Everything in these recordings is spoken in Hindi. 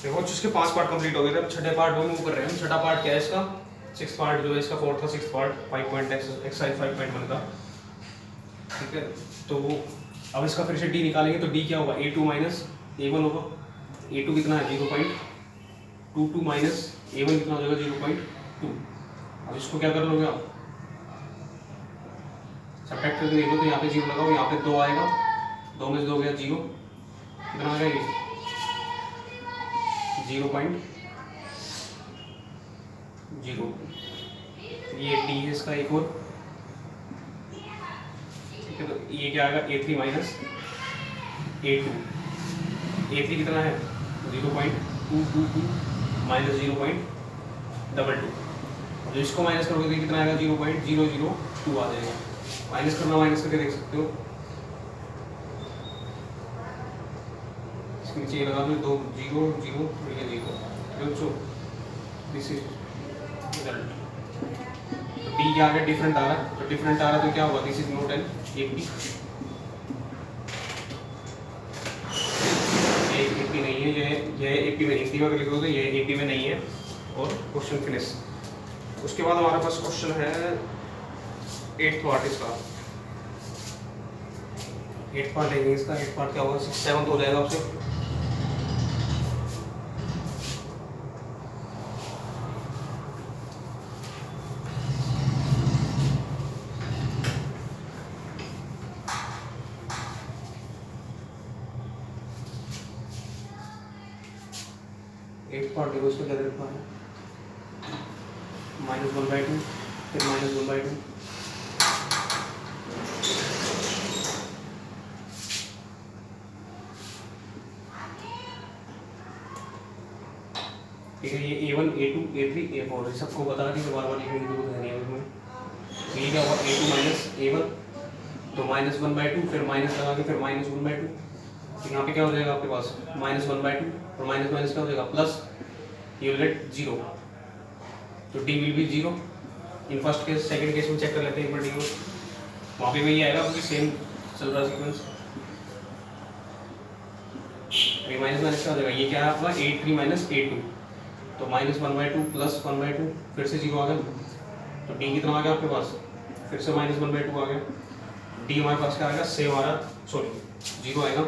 देखो इसके 5 पार्ट कंप्लीट हो गए थे, अब छठे पार्ट में मूव कर रहे हैं हम। छठा पार्ट क्या है इसका, 6th पार्ट जो है इसका, 4th का 6th पार्ट 5 पॉइंट एक्सरसाइज 5.1 का। ठीक है, तो अब इसका फिर से डी निकालेंगे, तो डी क्या होगा, a2 माइनस a1 होगा। a2 कितना है 0.22 माइनस a1 कितना हो जाएगा 0.2। अब इसको क्या कर लोगे आप, सब्ट्रैक्ट करके देख लो, तो यहाँ पे 0 लगाओ, यहाँ पे 2 आएगा, 2 में से 2 गया 0, कितना आ गया ये 0.0। ये डी है इसका एक और। ठीक है, तो ये क्या आएगा a3 माइनस a2। a3 कितना है 0.222 माइनस 0.22। जो इसको माइनस करोगे तो कितना आएगा 0.002 आ जाएगा। माइनस करना, माइनस करके देख सकते हो, इसके नीचे लगा दो 2 0 0 ये 0। This is result. तो डी क्या आ गया, डिफरेंट आ रहा है, तो डिफरेंट आ रहा है तो क्या होगा, this is note an AP. ये एपी नहीं है, ये एपी में हिंदी में अगर लिखोगे तो ये एपी में नहीं है। और क्वेश्चन फिनिश। उसके बाद हमारे पास क्वेश्चन है 8th पार्ट इसका। 8th पार्ट लेंगे इसका। 8th पार्ट क्या होगा, 6th 7th हो जाएगा उससे। एक पार्ट देखो, इसको क्या रखना है, -1/2 फिर -1/2। ठीक है, ये a1 a2 a3 a4 सबको बता दी, तो बार बार लिखने की जरूरत है नहीं है इसमें। ये क्या होगा a2 माइनस a1, तो -1/2 फिर माइनस लगा के फिर -1/2। तो यहाँ पे क्या हो जाएगा आपके पास -1/2 और माइनस माइनस क्या हो जाएगा प्लस, you will get 0, तो d will be 0 in first case. Second case में चेक कर लेते हैं एक बार डी को, वहाँ पे वही आएगा क्योंकि सेम चल रहा सीक्वेंस। ये माइनस माइनस क्या हो जाएगा, ये क्या है आपका a3 माइनस a2, तो -1/2 प्लस 1/2 फिर से 0 आ गया, तो d कितना आ गया आपके पास, फिर से -1/2 आ गया। d हमारे पास क्या आएगा, सेम आ रहा, सॉरी 0 आएगा,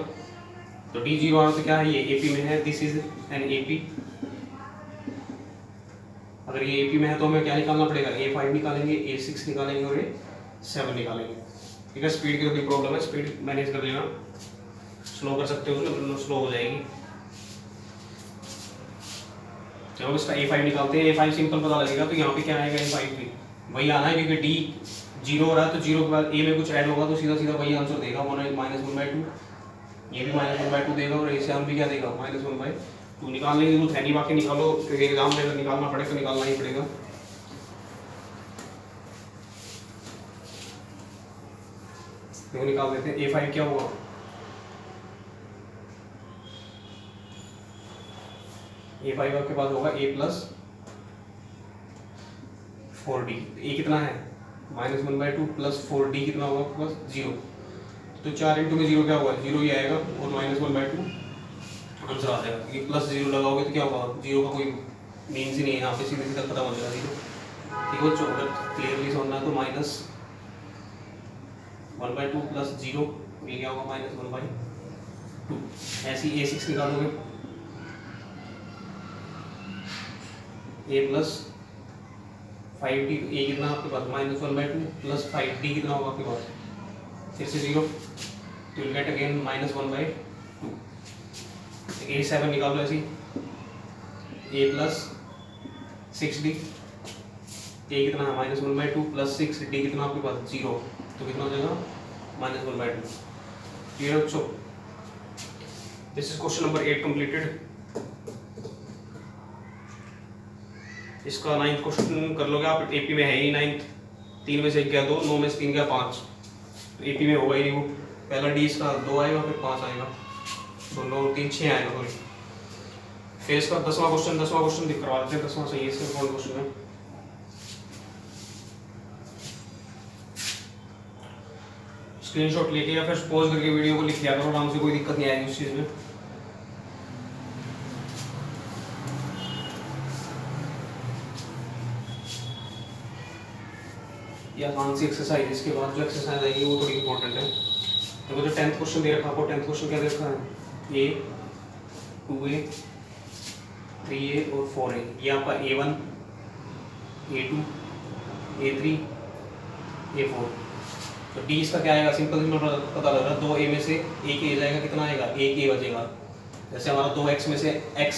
तो d 0 आ रहा तो क्या है, ये AP में है, दिस इज एन AP। अगर ये AP में है तो हमें क्या निकालना पड़ेगा, A5 निकालेंगे, A6 निकालेंगे और A7 निकालेंगे। ठीक है, स्पीड की तो कोई प्रॉब्लम है, स्पीड मैनेज कर लेना, स्लो कर सकते हो तो स्लो हो जाएगी। चलो इसका A5 निकालते हैं। A5 सिंपल पता लगेगा, तो यहाँ पे क्या आएगा A5 भी वही आना है, क्योंकि D 0 हो रहा है, तो 0 के बाद A में कुछ ऐड होगा तो सीधा सीधा वही आंसर देगा, -1/2। ये भी -1/2 देगा और A7 भी क्या देगा, -1/2। निकालने की जरूरत है नहीं, बाकी निकालो, क्योंकि एग्जाम में अगर निकालना पड़े तो निकालना ही पड़ेगा। देखो निकाल देते हैं। A5 क्या हुआ, A5 आपके पास होगा A प्लस 4D। A कितना है -1/2 प्लस 4D कितना होगा आपके पास 0, तो 4 इंटू में 0 क्या होगा, 0 ही आएगा, और -1/2 आंसर आ जाएगा। ये प्लस 0 लगाओगे तो क्या होगा, 0 का कोई मीन्स ही नहीं है यहाँ पे, सीधे सीधा खत्म हो जाएगा 0। ठीक है, अगर क्लियरली समझना है तो -1/2 प्लस 0, ये क्या होगा -1/2। ऐसे ही A6 निकालोगे, A प्लस 5D, A कितना आपके पास -1/2 प्लस 5D कितना होगा आपके पास, फिर से 0, तो विल गेट अगेन -1/2। A7 निकाल लो ऐसी, A प्लस 6D, A कितना है -1/2 प्लस 6D कितना आपके पास 0, तो कितना हो जाएगा -1/2। क्लियर बच्चों, this is question number 8 completed. इसका 9th क्वेश्चन कर लोगे आप, AP में है ही 9th, 3 में से 1 गया 2, 9 में से 3 गया 5, तो AP में होगा ही नहीं वो। पहला D इसका 2 आएगा, फिर 5 आएगा, तो 9 3 6 आएगा सॉरी। फिर इसका 10वां क्वेश्चन दिख करवा देते हैं। 10वां सही है इसका, कौन क्वेश्चन है, स्क्रीनशॉट लेके या फिर पॉज करके वीडियो को लिख लिया करो आराम से, कोई दिक्कत नहीं आएगी उस चीज़ में। ये आसान सी एक्सरसाइज, इसके बाद जो एक्सरसाइज आएगी वो थोड़ी इंपॉर्टेंट है। देखो जो 10th क्वेश्चन दे रखा है आपको, 10th क्वेश्चन क्या दे रखा है, ए 2a 3a और 4a, ये आपका a1 a2 a3 a4। तो d इसका क्या आएगा, सिंपल पता लग रहा है, 2a में से एक a जाएगा, कितना आएगा, एक a बचेगा। जैसे हमारा 2x में से x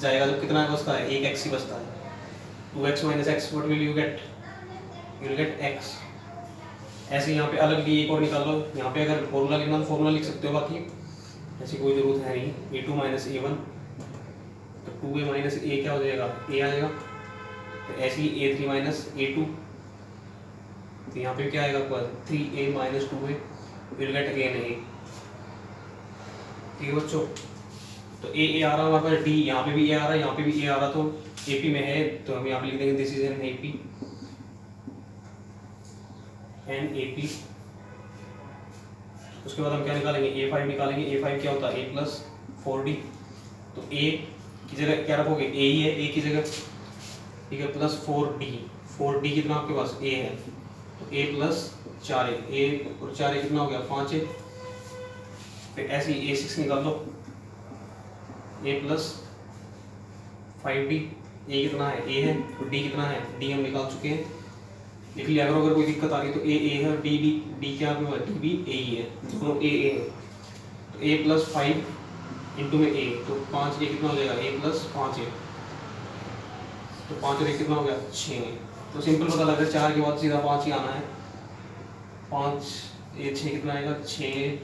जाएगा तो कितना बचता है, एक x ही बचता है। 2x minus x, what will you get? You will get x। ऐसे यहाँ पे अलग भी एक और निकाल लो, यहाँ पे अगर फॉर्मूला लिखना तो फॉर्मूला लिख सकते हो, बाकी ऐसी कोई ज़रूरत है नहीं। a2 minus a1, तो 2a minus a क्या हो जाएगा, a आ जाएगा। तो ऐसे ही a3 minus a2, तो यहाँ पे क्या आएगा आपका 3a minus 2a, will get again a। ठीक है बच्चों, तो a आ रहा है हमारे पास, d यहाँ पे भी a आ रहा है, यहाँ पे भी a आ रहा, तो AP में है, तो हम यहाँ पे लिख देंगे this is an AP, an AP। उसके बाद हम क्या निकालेंगे, a5 निकालेंगे। a5 क्या होता है, a प्लस 4d, तो a की जगह क्या रखोगे, a ही है a की जगह, ठीक है, प्लस 4d। 4d कितना आपके पास a है, तो a प्लस 4a, a और 4a कितना हो गया 5a। फिर ऐसे ही a6 निकाल लो, a प्लस 5d, a कितना है a है, तो d कितना है, d हम निकाल चुके हैं, लिख लिया। अगर कोई दिक्कत आ रही है तो a है और d क्या है, d भी a ही है, दोनों a है। तो a प्लस 5 इंटू में a, तो 5a कितना हो जाएगा, a प्लस 5a, तो 5 और 1 कितना हो गया 6। तो सिंपल पता लग रहा है, 4 के बाद सीधा 5 ही आना है। 5 a 6 कितना आएगा 6,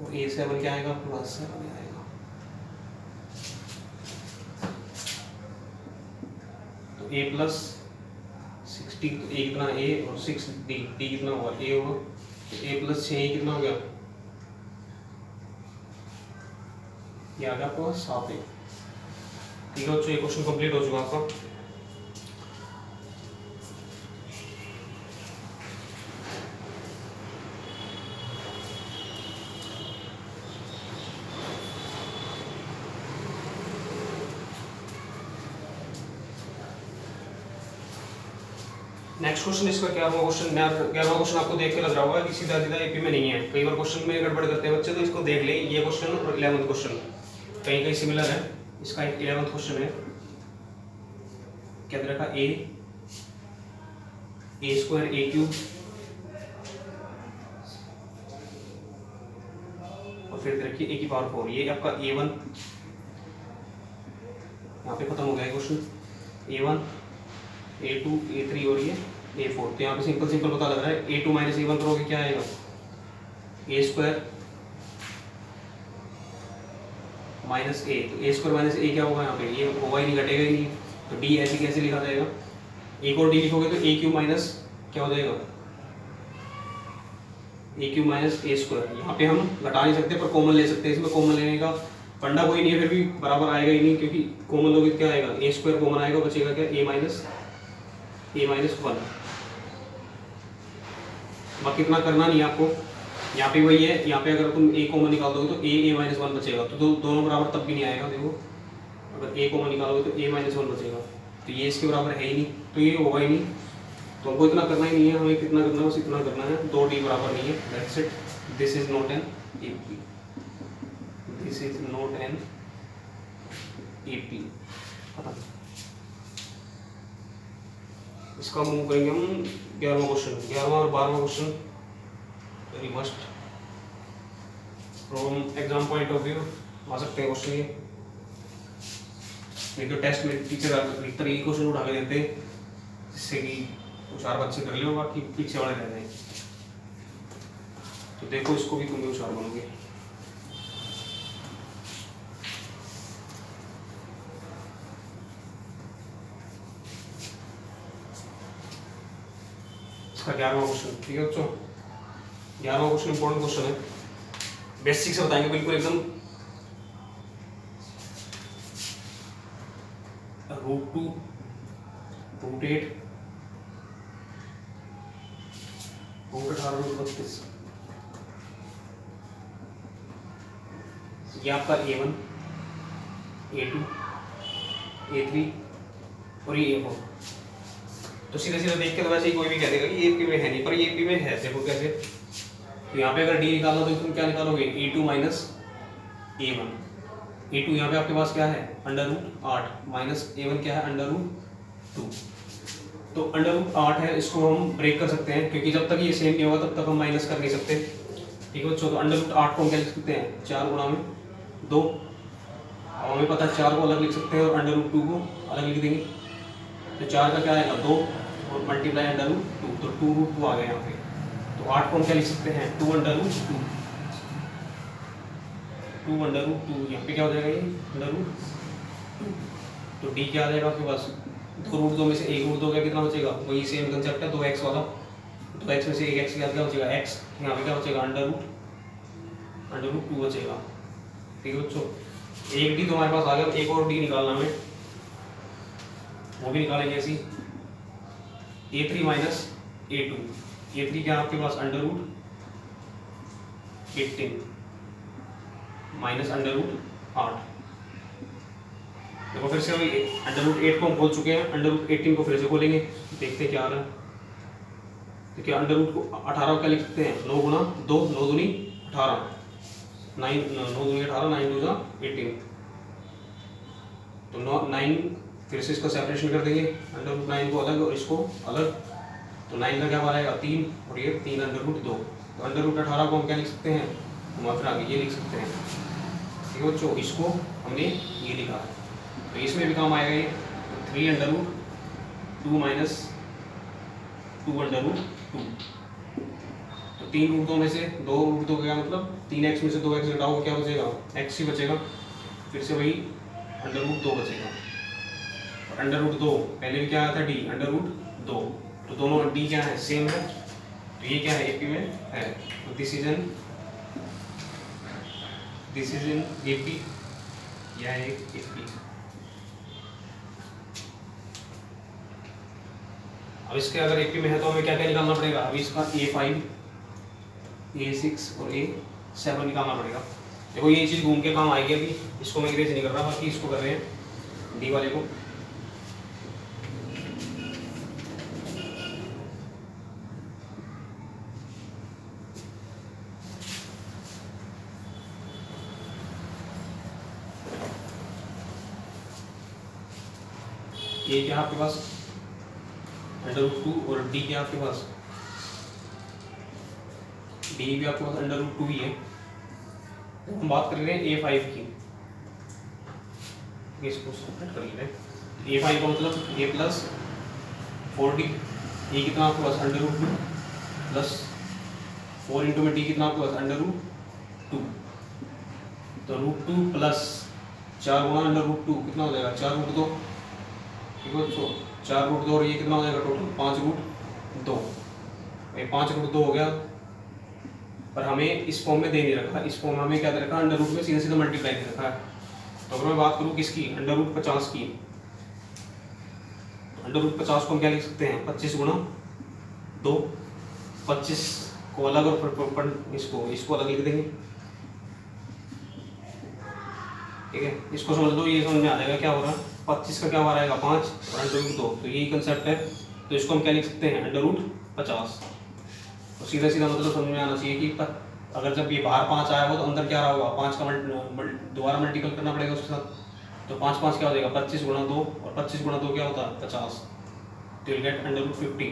और a7 क्या आएगा प्लस 7 आएगा। तो a प्लस 60, तो a कितना a और 6d, d कितना होगा a होगा, तो a प्लस 6 कितना हो गया, ये आ गया आपको 7a। ठीक है बच्चों, ये क्वेश्चन कंप्लीट हो चुका आपका। नेक्स्ट क्वेश्चन इसका 11वां क्वेश्चन। 11वां क्वेश्चन आपको देख के लग रहा होगा कि सीधा सीधा एपी में नहीं है, कई बार क्वेश्चन में गड़बड़ करते हैं बच्चे, तो इसको देख ले। ये क्वेश्चन और 11वां क्वेश्चन कहीं कहीं सिमिलर है। इसका 11वां क्वेश्चन है, क्या दे रखा, a स्क्वायर a क्यूब और फिर दे रखिए a की पावर 4। ये आपका a1, यहाँ पे खत्म हो गया क्वेश्चन, a1 a2 a3 और ये a4। तो यहाँ पे सिंपल पता लग रहा है, a2 माइनस a1 करोगे क्या आएगा, a स्क्वायर माइनस a, तो a स्क्वायर माइनस a क्या होगा, यहाँ पे ये होगा ही नहीं, घटेगा ही नहीं, तो d ऐसे कैसे लिखा जाएगा, एक और d लिखोगे तो a क्यूब माइनस क्या हो जाएगा, a cube minus a square. यहाँ पे हम घटा नहीं सकते पर कॉमन ले सकते हैं, इसमें कॉमन लेने का फंडा कोई नहीं है, फिर भी बराबर आएगा ही नहीं, क्योंकि कॉमन लोगे क्या आएगा, a स्क्वायर कॉमन आएगा, बचेगा क्या a माइनस 1। बाकी इतना करना नहीं है आपको, यहाँ पे वही है, यहाँ पे अगर तुम a कॉमन निकाल दोगे तो a माइनस 1 बचेगा, तो दोनों बराबर तब भी नहीं आएगा। देखो अगर a कॉमन निकालोगे तो a माइनस 1 बचेगा, तो ये इसके बराबर है ही नहीं, तो ये होगा ही नहीं, तो हमको इतना करना ही नहीं है, हमें कितना करना है बस इतना करना है, 2d बराबर नहीं है, that's it. This is not an AP, this is not an AP। इसका मूव करेंगे हम 11वां क्वेश्चन। 11वां और 12वां question very must from exam point of view आ सकते हैं क्वेश्चन ये। नहीं तो टेस्ट में टीचर अधिकतर यही क्वेश्चन उठा के देते हैं, जिससे कि 4 बच्चे कर ले, बाकी पीछे वाले रह जाएंगे। तो देखो इसको भी तुम भी होशियार बनोगे। इसका 11वां क्वेश्चन, ठीक है बच्चों, 11वां क्वेश्चन इंपॉर्टेंट क्वेश्चन है, बेसिक से बताएंगे बिल्कुल एकदम। √2 √8 √18 ये आपका a1 a2 a3 और ये A4। तो सीधे सीधे देख के तो वैसे ही कोई भी कह देगा कि ये AP में है नहीं, पर ये AP में है। देखो कैसे, तो यहाँ पे अगर D निकालना तो तुम क्या निकालोगे, A2 माइनस A1। A2 यहाँ पे आपके पास क्या है, √8 माइनस A1 क्या है, √2। तो √8 है, इसको हम ब्रेक कर सकते हैं क्योंकि जब तक ये सेम नहीं होगा तब तक हम माइनस कर नहीं सकते। ठीक है बच्चों, तो √8 को हम क्या लिख सकते हैं, 4 गुणा में 2। अब हमें पता है 4 को अलग लिख सकते हैं और √2 को अलग लिख देंगे। तो 4 का क्या आएगा 2 और मल्टीप्लाई √2, तो 2√2 आ गया यहाँ पे। तो 8 को हम क्या लिख सकते हैं, 2√2। 2√2 यहाँ पे क्या हो जाएगा, ये √2। तो D क्या आ जाएगा आपके पास, 2√2 में से 1 √2 क्या कितना बचेगा, वही सेम कंसेप्ट है 2x वाला। 2x में से 1x क्या बचेगा, x। यहाँ पे क्या बचेगा, √2 बचेगा। ठीक है बच्चों, एक D तो हमारे पास आ गया, एक और D निकालना हमें, वो भी निकालेंगे ऐसी। A3 minus A2। A3 क्या आपके पास, √18 माइनस √8। देखो फिर से वही, √8 को हम खोल चुके हैं, √18 को फिर से खोलेंगे, देखते क्या आ रहा है। तो क्या √18 को क्या लिख सकते हैं, 9 गुना 2, 9 दूनी 18, 9 दूनी 18, 9 2 जा 18। तो 9 फिर से इसका सेपरेशन कर देंगे, √9 को अलग और इसको अलग। तो 9 का क्या आएगा 3 और ये 3 √2। तो √18 को हम क्या लिख सकते हैं, हम फिर आगे ये लिख सकते हैं। ठीक है बच्चों, इसको हमने ये लिखा है, तो इसमें भी काम आएगा ये 3√2 माइनस 2√2। तो 3√2 में से 2√2 का क्या मतलब, 3x में से 2x घटाओगे क्या बचेगा, x ही बचेगा। फिर से वही √2 बचेगा। और √2 पहले भी क्या आया था, D √2। तो दोनों D क्या है, सेम है। तो ये क्या है, AP में है। तो दिस इज इन AP, यह एक AP। अब इसके अगर AP में है तो हमें क्या क्या निकालना पड़ेगा, अभी इसका A5, A6 और A7 निकालना पड़ेगा। देखो ये चीज़ घूम के काम आएगी, अभी इसको मैं इरेज नहीं कर रहा, बाकी इसको कर रहे हैं D वाले को। ये क्या आपके पास √2 और D क्या आपके पास, D भी आपके पास √2 ही है। तो हम बात कर रहे हैं A5 की, इसको सेपरेट कर लेते हैं। A5 का मतलब A प्लस 4D, ये कितना आपके पास √2 प्लस 4 इंटू में D कितना आपके पास √2। तो √2 प्लस 4 गुणा √2 कितना हो जाएगा, 4√2। ठीक है बच्चों, 4√2 और ये कितना हो जाएगा टोटल 5√2। ये 5√2 हो गया, पर हमें इस फॉर्म में दे नहीं रखा, इस फॉर्म में हमें क्या दे रखा, √ में सीधे सीधे मल्टीप्लाई दे रखा है। तो अगर मैं बात करूँ किसकी, √50 की, √50 को हम क्या लिख सकते हैं, 25 गुणा 2। 25 को अलग और इसको अलग लिख देंगे। ठीक है, इसको समझ लो, ये समझ में आ जाएगा क्या हो रहा है। 25 का क्या बार आएगा 5 और √2, तो यही कंसेप्ट है। तो इसको हम क्या लिख सकते हैं, √50। तो सीधा सीधा मतलब समझ में आना चाहिए कि अगर जब ये बाहर 5 आया हो तो अंदर क्या रहा होगा, 5 का दोबारा मल्टीपल करना पड़ेगा उसके साथ। तो 5 5 क्या हो जाएगा 25 गुणा 2, और 25 गुणा 2 क्या होता है 50। तो विल गेट √50।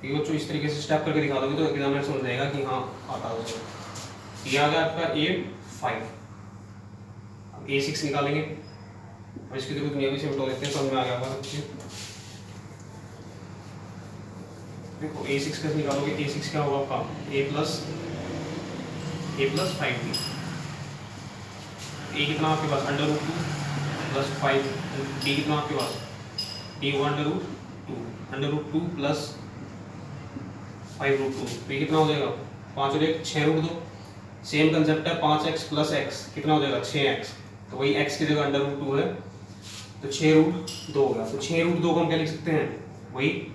ठीक है बच्चों, इस तरीके से स्टेप करके दिखा दोगे तो एग्जामिनर समझ जाएगा कि हाँ आता हो। ये आ गया आपका A5। अब A6 निकालेंगे, अब इसकी जरूरत नहीं है, अभी सिम्टो लेते हैं, समझ में आ गया होगा। देखो A6 कैसे निकालोगे, A6 क्या होगा आपका A प्लस 5D। A कितना आपके पास √2 प्लस 5, D कितना आपके पास D √2 प्लस 5√2। तो ये कितना हो जाएगा 5 और 1 6√2। सेम कंसेप्ट है, 5x प्लस x कितना हो जाएगा 6x। तो वही x की जगह √2 है, तो 6√2 होगा। तो 6√2 को हम क्या लिख सकते हैं, वही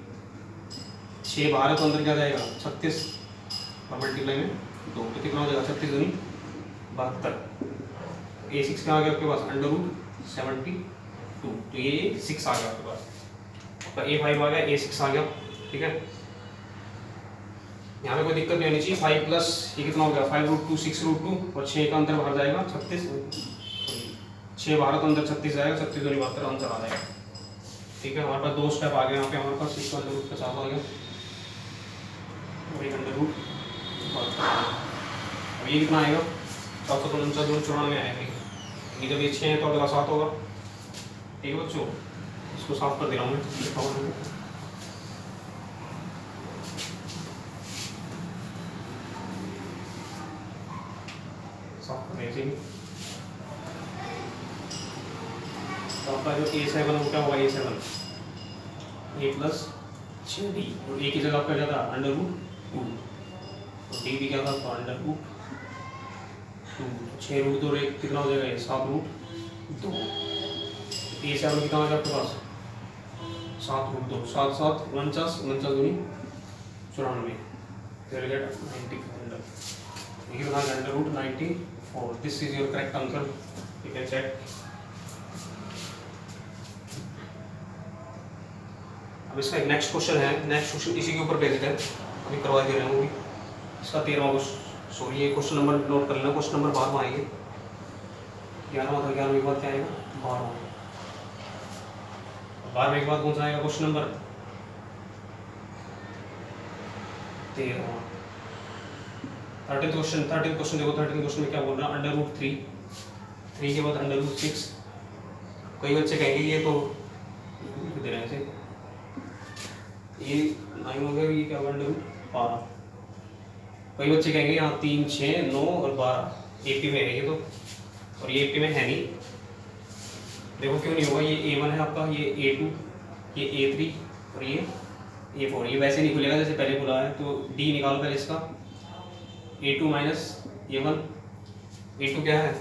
6 बाहर है तो अंदर क्या जाएगा 36 और मल्टीप्लाई में 2, तो कितना हो जाएगा 36 दूनी 72। A6 क्या आ गया आपके पास √72। 2, तो ये 6 आ गया आपके पास, आपका A5 आ गया, A6 आ गया, ठीक है। यहाँ पे कोई दिक्कत नहीं होनी चाहिए। 5 प्लस ये कितना हो गया 5√2 6√2 और 6 का अंदर बाहर जाएगा 36, 6 बाहर तो अंदर 36 जाएगा, 36 दूनी 72 आंसर आ जाएगा, ठीक है। हमारे पास 2 स्टेप आ गए यहाँ पे, हमारे पास 6 का अंडर रूट के साथ आ गया और एक अंडर रूट। अब ये कितना आएगा 749 आएगा, ये जब ये 6 है तो अगला 7 होगा, ठीक है बच्चों। इसको साफ कर दे रहा हूँ मैं, साफ करने से तो आपका जो A7 वो क्या होगा, A7 A प्लस 6D और A की जगह आपका क्या था √2 और D भी क्या था आपका √2, 6√2 और 1 कितना हो जाएगा ये 7√2। A7 कितना हो जाएगा आपके पास 7√2, 7 7 49 49 दूनी 94, तो you get 94 ये कितना √94। This is your correct answer, you can check. अब इसका एक नेक्स्ट क्वेश्चन है, नेक्स्ट क्वेश्चन इसी के ऊपर बेस्ड है, अभी करवा दे रहे हैं वो भी। इसका 13वां क्वेश्चन, सॉरी ये क्वेश्चन नंबर नोट कर लेना, क्वेश्चन नंबर 12वां आएंगे, 11वां था, 11वें के बाद क्या आएगा 12वां, 12वें के बाद कौन सा आएगा क्वेश्चन नंबर 13वां। 13th क्वेश्चन देखो, 13th क्वेश्चन में क्या बोल रहा है √3, 3 के बाद √6। कई बच्चे कहेंगे ये तो दे रहे हैं, ये 9 हो गया, ये क्या √12। कई बच्चे कहेंगे यहाँ 3 6 9 और 12 AP में है ये तो, और ये AP में है नहीं, देखो क्यों नहीं होगा, ये A1 है आपका, ये A2, ये A3 और ये A4, ये वैसे नहीं खुलेगा जैसे पहले खुला है, तो D निकालो पहले इसका, A2 माइनस A1, A2 क्या है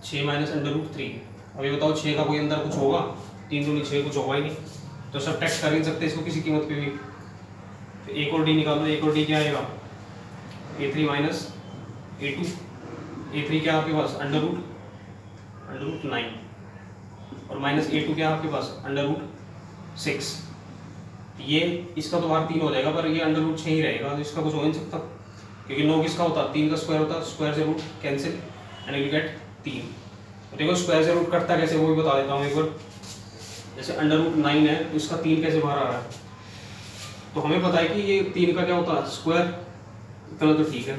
6 माइनस √3। अब ये बताओ 6 का कोई अंदर कुछ होगा, 3 दूनी 6 कुछ होगा ही नहीं, तो सब टैक्स कर नहीं सकते इसको किसी कीमत पे भी। तो एक और D निकालो, एक और D क्या आएगा A3 माइनस A2, A3 क्या आपके पास √9 और माइनस A2 क्या आपके पास √6। ये इसका तो बाहर 3 हो जाएगा, पर ये √6 ही रहेगा, तो इसका कुछ हो नहीं सकता, क्योंकि 9 किसका होता है 3 का स्क्वायर होता है, स्क्वायर से root cancel and you get 3। तो देखो स्क्वायर से रूट कटता कैसे वो भी बता देता हूँ एक बार। जैसे √9 है तो इसका 3 कैसे बाहर आ रहा है, तो हमें पता है कि ये 3 का क्या होता है स्क्वायर, इतना तो ठीक है,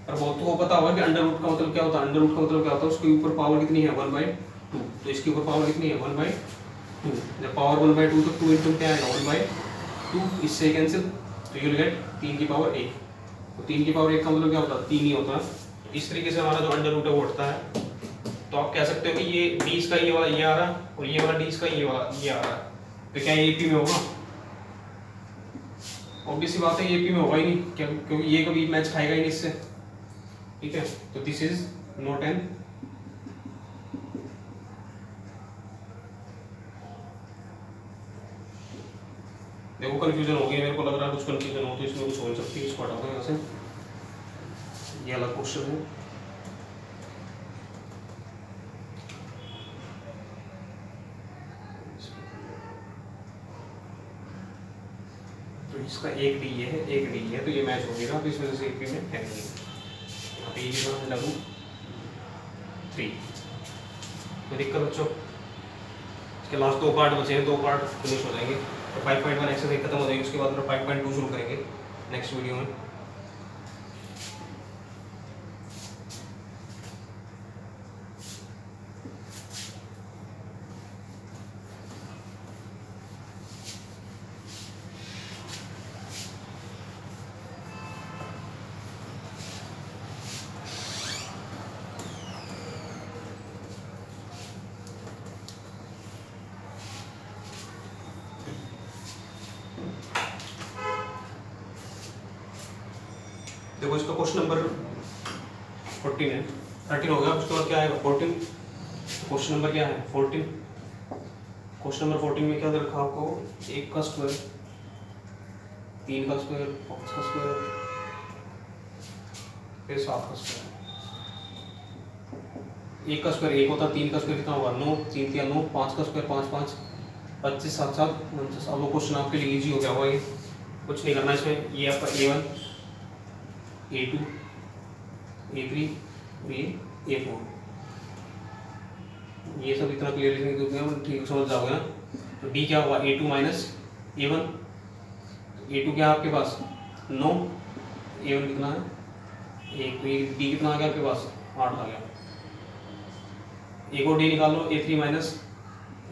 पर बहुत तो पता होगा कि अंडर रूट का मतलब क्या होता है, अंडर रूट का मतलब क्या होता है उसके ऊपर पावर कितनी है 1/2, तो इसके ऊपर पावर कितनी है 1/2, जब पावर 1/2 तो 2 इंटू क्या आएगा 1/2, इससे कैंसिल, तो यू विल गेट 3 की पावर 1, तो 3 की पावर 1 का मतलब क्या होता है 3 ही होता है। इस तरीके से हमारा जो अंडर रूट है वो उठता है। तो आप कह सकते हो कि ये डी का ये वाला ये आ रहा है और ये वाला डी का ये वाला ये आ रहा है, तो क्या ये AP में होगा, ऑब्वियस सी बात है ये AP में होगा ही नहीं, क्योंकि ये कभी मैच खाएगा ही नहीं इससे, ठीक है। तो दिस इज नॉट एन देखो कंफ्यूजन हो गई, मेरे को लग रहा है कुछ कंफ्यूजन हो तो इसमें कुछ हो सकती है, इसको हटा दें यहाँ से, ये अलग क्वेश्चन है। तो इसका एक डी ये है, एक डी है, तो ये मैच हो गया, तो इस वजह से AP में है नहीं, यहाँ पे ये लगू 3। कोई दिक्कत बच्चों, इसके लास्ट 2 पार्ट बचे हैं, 2 पार्ट फिनिश हो जाएंगे, तो 5.1 एक्सरसाइज खत्म हो जाएगी, उसके बाद 5.2 शुरू करेंगे नेक्स्ट वीडियो में। देखो इसका क्वेश्चन नंबर 14 है, 13 हो गया, उसके बाद क्या आएगा 14, क्वेश्चन नंबर क्या है 14। क्वेश्चन नंबर 14 में क्या रखा आपको 1 का स्क्वायर, 3 का स्क्वायर, 5 का स्क्वायर, फिर 7 का स्क्वायर। 1 का स्क्वायर 1 होता, 3 का स्क्वायर कितना होगा 9, 3 3 9, 5 का स्क्वायर 5 5, 25 7 7 49। अब वो क्वेश्चन आपके लिए इजी हो गया होगा, ये कुछ नहीं करना इसमें। ये आपका A1 A2 A3 और ये A4, ये सब इतना क्लियर लिखने की जरूरत ठीक समझ जाओगे ना। तो D क्या हुआ A2 माइनस A1, A2 क्या है आपके पास 9, A1 कितना है 1, तो ये D कितना आ गया आपके पास 8 आ गया। एक और D निकाल लो A3 माइनस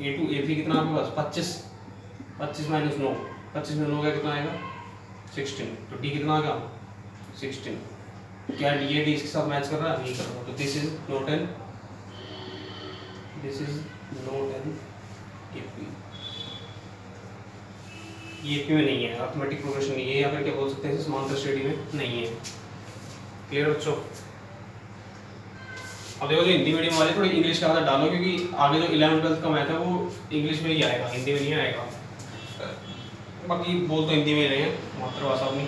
A2, A3 कितना आपके पास 25, 25 माइनस 9, 25 में 9 का कितना आएगा 16, तो D कितना आ गया 16। क्या ये D इसके साथ मैच कर रहा है, नहीं कर रहा, तो this is not an AP, ये AP में नहीं है, अर्थमेटिक प्रोग्रेशन नहीं है, या फिर क्या बोल सकते हैं समांतर श्रेणी में नहीं है। क्लियर बच्चों। अब देखो जो हिंदी मीडियम वाले थोड़ी इंग्लिश का आधा डालो, क्योंकि आगे जो 11 12 का मैथ है वो इंग्लिश में ही आएगा, हिंदी में नहीं आएगा। बाकी बोल तो हिंदी में ही रहे हैं, मातृभाषा अपनी।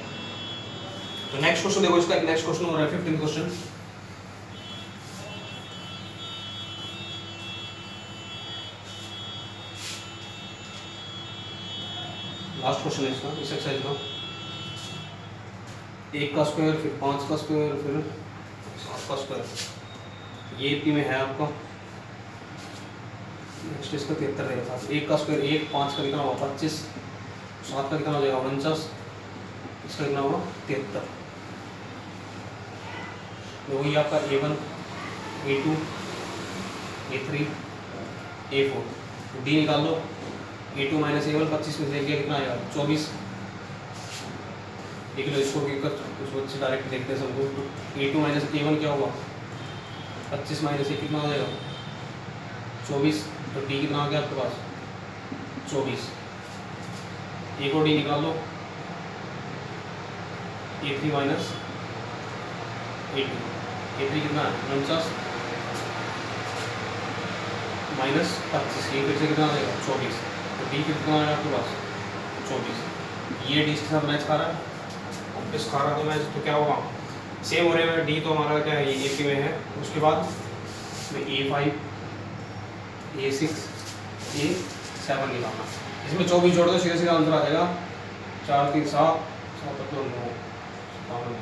तो नेक्स्ट क्वेश्चन देखो, इसका नेक्स्ट क्वेश्चन हो रहा है 15th क्वेश्चन। लास्ट क्वेश्चन है इसका, इस एक्सरसाइज का। 1 का स्क्वायर, फिर 5 का स्क्वायर, फिर 7 का स्क्वायर, ये AP में है आपका। नेक्स्ट इसका 73 रहेगा। 1 का स्क्वायर 1, 5 का कितना होगा 25, 7 का कितना हो जाएगा 49, इसका कितना होगा 73। तो वही आपका A1 A2 A3 A4, D निकाल लो A2 माइनस A1, 25 में से कितना आएगा 24। देख लो इसको उसको डायरेक्ट देखते हैं सबको। तो A2 माइनस A1 क्या होगा 25 माइनस 1 कितना हो जाएगा 24, तो D कितना आ गया आपके पास 24। एक और D निकाल लो A3 माइनस A2, A3 कितना है 49 माइनस 25, ये फिर से कितना आ जाएगा 24, तो D कितना आएगा आपके पास 24। ये D के साथ मैच खा रहा है, इस खा रहा तो मैच, तो क्या होगा सेम हो रहे हैं। D तो हमारा क्या है ये AP में है। उसके बाद A5 A6 A7 निकालना, इसमें 24 जोड़ दो, सीधा सीधा आंसर आ जाएगा 4 3 7 7 2 9 57।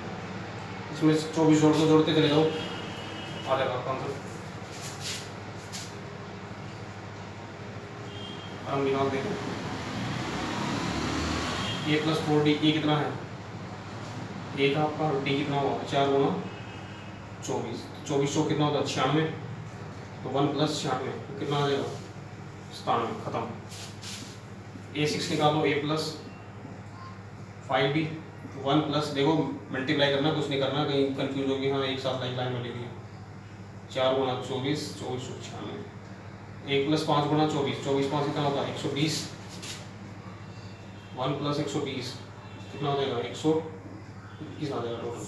इसमें 24 जोड़ दो, जोड़ते चले जाओ, आ जाएगा आपका आंसर। हम निकाल देते हैं A प्लस 4D, ये कितना है 1 आपका, D कितना होगा 4 गुना 24, 24 सौ कितना होता है 96, तो 1 प्लस 96 तो कितना आ जाएगा 97, खत्म। A6 निकालो A प्लस 5D, 1 प्लस, देखो मल्टीप्लाई करना, कुछ नहीं करना, कहीं कंफ्यूज होगी, हाँ एक साथ लाइन में लिख दिया। 4 गुना 24, 2496, 1 प्लस 5 गुना 24, 24 5 कितना होगा 120, 1 प्लस 120 कितना हो जाएगा 121 आ जाएगा टोटल।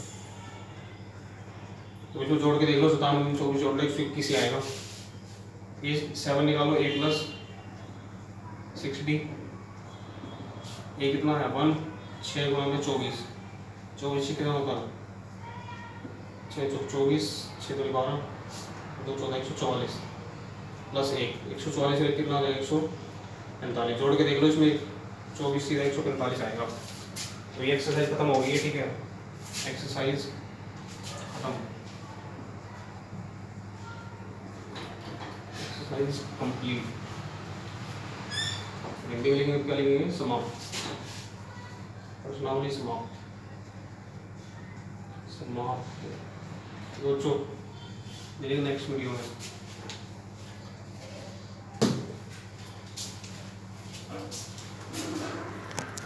तो इसको जोड़ के देख लो, 57 24 जोड़ लो 121 ही आएगा। ये 7 निकालो A प्लस 6D, ये कितना है 1, 6 गुना में 24, 24 से कितना होता है 6 चौक 24, 6 2 12, 2 14 144 प्लस 1, 144 से कितना आ जाएगा 145, जोड़ के देख लो, इसमें 24 सीधा 145 आएगा। तो ये एक्सरसाइज खत्म हो गई है, ठीक है, एक्सरसाइज खत्म, एक्सरसाइज कंप्लीट। हिंदी में लिखेंगे क्या लिखेंगे समाप्त, प्रश्नावली समाप्त, समाप्त। बच्चों मिलेंगे नेक्स्ट वीडियो में।